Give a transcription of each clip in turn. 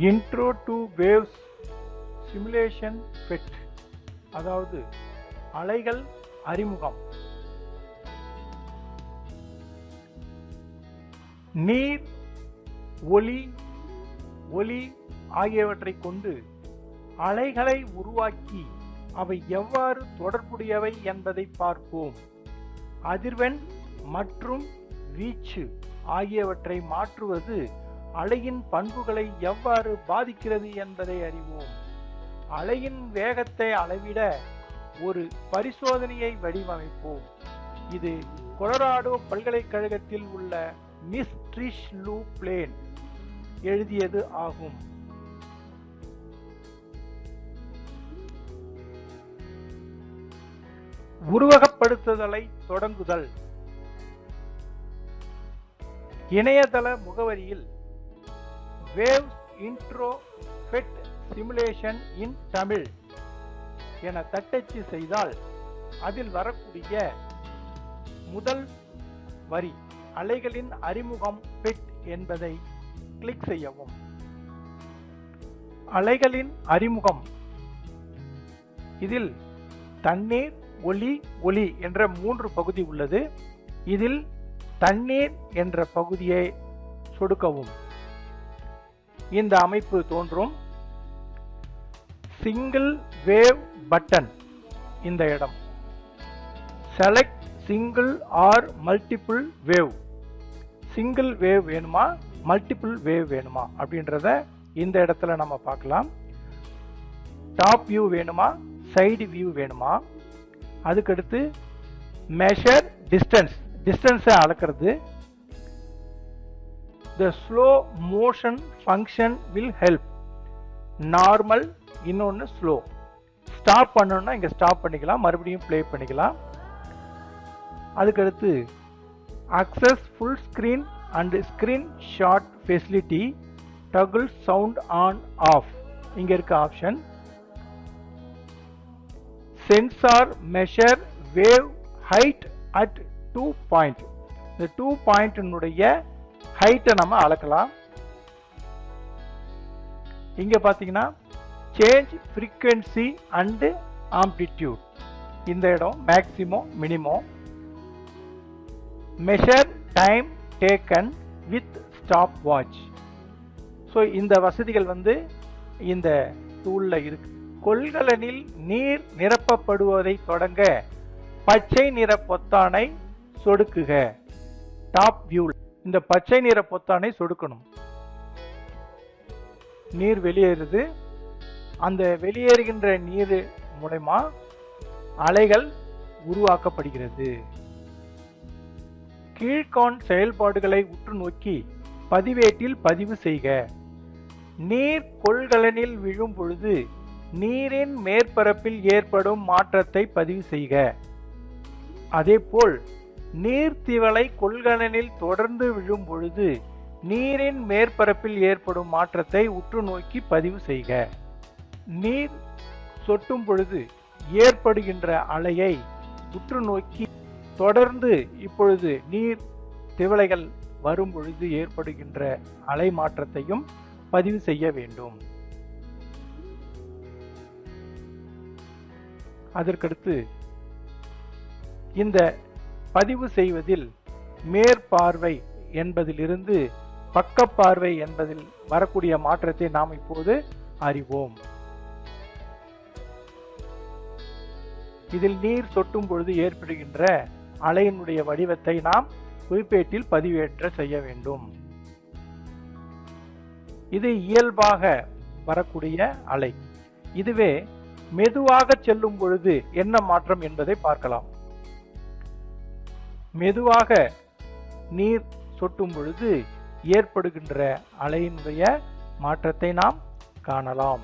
Intro to waves simulation bed, அதாவது அலைகள் அறிமுகம். நீர், ஒலி ஆகியவற்றை கொண்டு அலைகளை உருவாக்கி அவை எவ்வாறு தொடர்புடையவை என்பதை பார்ப்போம். அதிர்வெண் மற்றும் வீச்சு ஆகியவற்றை மாற்றுவது அலையின் பண்புகளை எவ்வாறு பாதிக்கிறது என்பதை அறிவோம். அலையின் வேகத்தை அளவிட ஒரு பரிசோதனையை வடிவமைப்போம். இது கொலராடோ பல்கலைக்கழகத்தில் உள்ள மிஸ் ட்ரிஷ் லூ பிளேன் எழுதியது ஆகும். உருவகப்படுத்துதலை தொடங்குதல். இணையதள முகவரியில் வேவ்ஸ் இன்ட்ரோ பெட் சிமுலேஷன் இன் தமிழ் என தட்டச்சு செய்தால் அதில் வரக்கூடிய முதல் வரி அலைகளின் அறிமுகம் பெட் என்பதை கிளிக் செய்யவும். அலைகளின் அறிமுகம் இதில் தண்ணீர், ஒலி என்ற 3 பகுதி உள்ளது. இதில் தண்ணீர் என்ற பகுதியை சொடுக்கவும். இந்த அமைப்பு தோன்றும். சிங்கிள் வேவ் பட்டன் இந்த இடம். Select single or multiple wave. Single wave வேணுமா, மல்டிபிள் வேவ் வேணுமா அப்படின்றத இந்த இடத்துல நம்ம பார்க்கலாம். டாப் வியூ வேணுமா, சைடு வியூ வேணுமா. அதுக்கடுத்து மெஷர் டிஸ்டன்ஸை அளக்கிறது. The slow motion function will help. Normal, இன்னொன்று ஸ்லோ. ஸ்டாப் பண்ணணும்னா இங்கே ஸ்டாப் பண்ணிக்கலாம், மறுபடியும் ப்ளே பண்ணிக்கலாம். அதுக்கடுத்து access full screen and screenshot facility, toggle sound on off. இங்கே இருக்க option. Sensor measure wave height at 2 point. இந்த 2 பாயிண்டினுடைய ஹைட்டை நம்ம அளக்கலாம். இங்க பாத்தீங்கன்னா சேஞ்ச் ஃப்ரீக்வன்சி அண்ட் ஆம்ப்ளிடியூட். இந்த இடம் maximum, minimum. Measure time taken with stop watch. So இந்த வசதிகள் இந்த டூல்ல இருக்கு. கொள்கலனில் நீர் நிரப்பப்படுவதை தொடங்க பச்சை நிற பொத்தானை சொடுக்குக. டாப் வியூ இந்த பச்சை நிற பொத்தானை சொடுக்கணும். நீர் வெளியேறுது. அந்த வெளியேறுகின்ற நீர் மூலமா அலைகள் உருவாக்கப்படுகிறது. கீழ்காண் செயல்பாடுகளை உற்று நோக்கி பதிவேட்டில் பதிவு செய்க. நீர் கொள்கலனில் விழும் பொழுது நீரின் மேற்பரப்பில் ஏற்படும் மாற்றத்தை பதிவு செய்க. அதேபோல் நீர்த்திவளை கொள்கலனில் தொடர்ந்து விழும் பொழுது நீரின் மேற்பரப்பில் ஏற்படும் மாற்றத்தை உற்று நோக்கி பதிவு செய்க. நீர் சொட்டும் பொழுது ஏற்படுகின்ற அலையை உற்று நோக்கி தொடர்ந்து இப்பொழுது நீர் திவளைகள் வரும் பொழுது ஏற்படுகின்ற அலை மாற்றத்தையும் பதிவு செய்ய வேண்டும். அதற்கடுத்து இந்த பதிவு செய்வதில் மேற்பார்வை என்பதிலிருந்து பக்கப்பார்வை என்பதில் வரக்கூடிய மாற்றத்தை நாம் இப்போது அறிவோம். இதில் நீர் சொட்டும் பொழுது ஏற்படுகின்ற அலையினுடைய வடிவத்தை நாம் குறிப்பேட்டில் பதிவேற்ற செய்ய வேண்டும். இது இயல்பாக வரக்கூடிய அலை. இதுவே மெதுவாக செல்லும் பொழுது என்ன மாற்றம் என்பதை பார்க்கலாம். மெதுவாக நீர் சொட்டும் பொழுது ஏற்படுகின்ற அலையினுடைய மாற்றத்தை நாம் காணலாம்.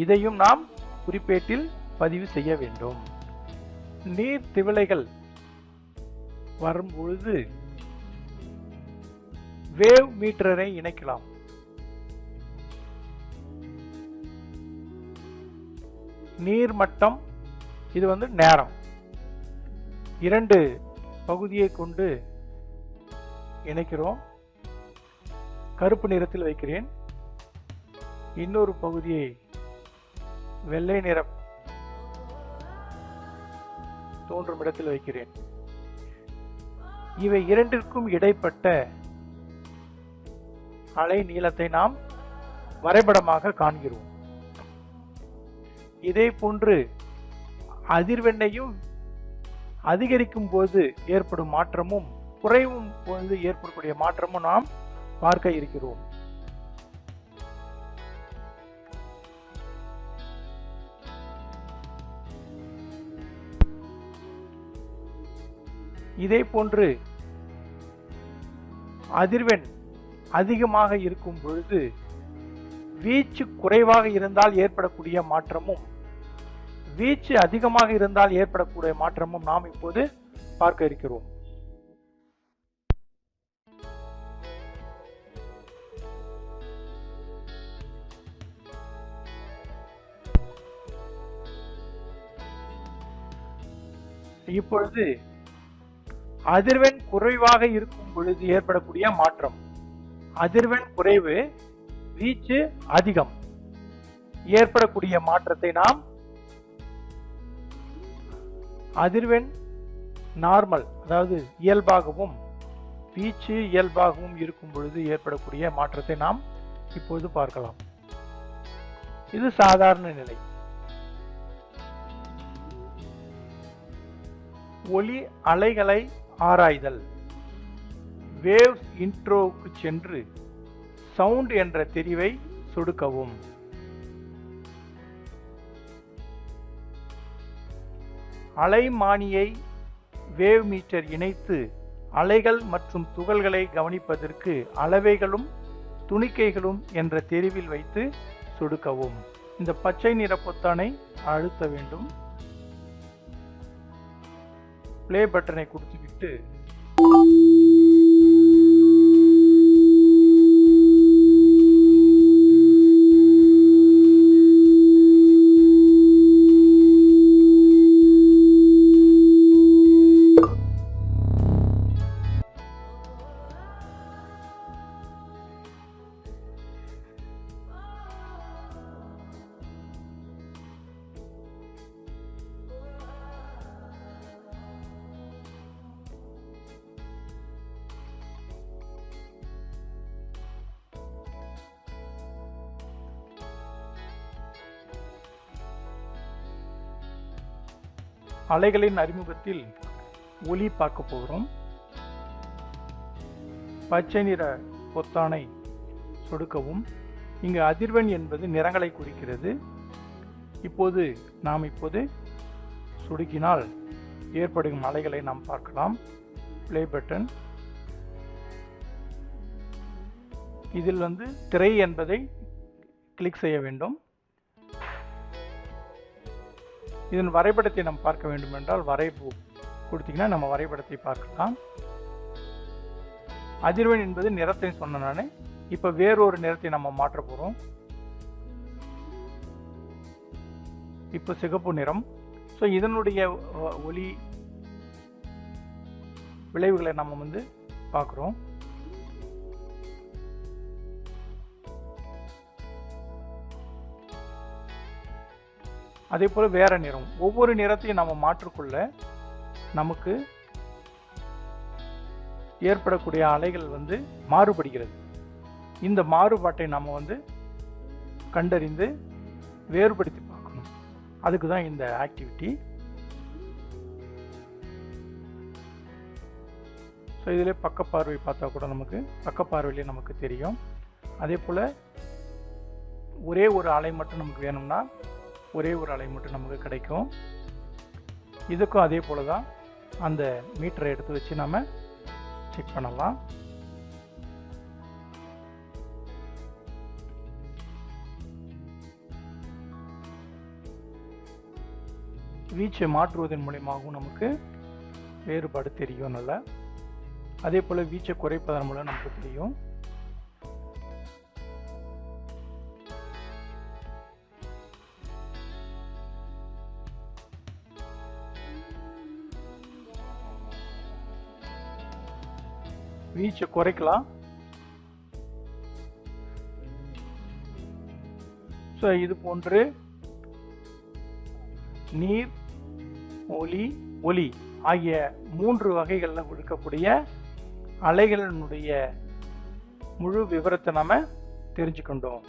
இதையும் நாம் குறிப்பேட்டில் பதிவு செய்ய வேண்டும். நீர் திவளைகள் வரும்பொழுது வேவ் மீட்டரை இணைக்கலாம். நீர் மட்டம், இது நேரம். 2 பகுதியை கொண்டு இணைக்கிறோம். கருப்பு நிறத்தில் வைக்கிறேன். இன்னொரு பகுதியை வெள்ளை நிற தோன்றும் இடத்தில் வைக்கிறேன். இவை இரண்டிற்கும் இடைப்பட்ட அலை நீளத்தை நாம் வரைபடமாக காண்கிறோம். இதே போன்று அதிர்வெண்ணையும் அதிகரிக்கும் போது ஏற்படும் மாற்றமும் குறைவும் போது ஏற்படக்கூடிய மாற்றமும் நாம் பார்க்க இருக்கிறோம். இதே போன்று அதிர்வெண் அதிகமாக இருக்கும் பொழுது வீச்சு குறைவாக இருந்தால் ஏற்படக்கூடிய மாற்றமும் வீச்சு அதிகமாக இருந்தால் ஏற்படக்கூடிய மாற்றமும் நாம் இப்போது பார்க்க இருக்கிறோம். இப்பொழுது அதிர்வெண் குறைவாக இருக்கும் பொழுது ஏற்படக்கூடிய மாற்றம். அதிர்வெண் குறைவு, வீச்சு அதிகம், ஏற்படக்கூடிய மாற்றத்தை நாம் அதிர்வெண் நார்மல், அதாவது இயல்பாகவும் வீச்சு இயல்பாகவும் இருக்கும் பொழுது ஏற்படக்கூடிய மாற்றத்தை நாம் இப்போது பார்க்கலாம். இது சாதாரண நிலை. ஒலி அலைகளை ஆராய்தல். வேவ்ஸ் இன்ட்ரோவுக்கு சென்று சவுண்ட் என்ற தெரிவை சொடுக்கவும். அலைமானியை வேவ் மீட்டர் இணைத்து அலைகள் மற்றும் துகள்களை கவனிப்பதற்கு அளவைகளும் துணிக்கைகளும் என்ற தெரிவில் வைத்து சொடுக்கவும். இந்த பச்சை நிற பொத்தானை அழுத்த வேண்டும். பிளே பட்டனை கொடுத்துவிட்டு அலைகளின் அறிமுகத்தில் ஒலி பார்க்க போகிறோம். பச்சை நிற பொத்தானை சொடுக்கவும். இங்கு அதிர்வெண் என்பது நிறங்களை குறிக்கிறது. இப்போது நாம் சொடுக்கினால் ஏற்படும் அலைகளை நாம் பார்க்கலாம். Play button. இதில் திரை என்பதை கிளிக் செய்ய வேண்டும். இதன் வரைபடத்தை நாம் பார்க்க வேண்டும் என்றால் வரைவு கொடுத்தீங்கன்னா நம்ம வரைபடத்தை பார்க்கலாம். அதிர்வெண் என்பது நிறத்தை சொன்ன நானே. இப்ப வேறொரு நிறத்தை நம்ம மாற்ற போறோம். இப்ப சிகப்பு நிறம். இதனுடைய ஒளி விளைவுகளை நம்ம பார்க்கிறோம். அதே போல வேற நிறம். ஒவ்வொரு நிறத்தையும் நம்ம மாற்றிக்கொள்ள நமக்கு ஏற்படக்கூடிய அலைகள் மாறுபடுகிறது. இந்த மாறுபாட்டை நம்ம கண்டறிந்து வேறுபடுத்தி பார்க்கணும். அதுக்கு தான் இந்த ஆக்டிவிட்டி. இதிலே பக்கப்பார்வை பார்த்தா கூட நமக்கு பக்கப்பார்வையிலே நமக்கு தெரியும். அதே போல ஒரே ஒரு அலை மட்டும் நமக்கு வேணும்னா ஒரே ஒரு அலை மட்டும் நமக்கு கிடைக்கும். இதுக்கும் அதே போல தான் அந்த மீட்டரை எடுத்து வச்சு நாம செக் பண்ணலாம். வீச்சை மாற்றுவதன் மூலமாகவும் நமக்கு வேறுபாடு தெரியும் நல்லா. அதே போல வீச்சை குறைப்பதன் மூலம் நமக்கு தெரியும். வீச்சை குறைக்கலாம். ஸோ இது போன்று நீர், ஒளி, ஒலி ஆகிய 3 வகைகளில் இருக்கக்கூடிய அலைகளினுடைய முழு விவரத்தை நாம தெரிஞ்சுக்கொண்டோம்.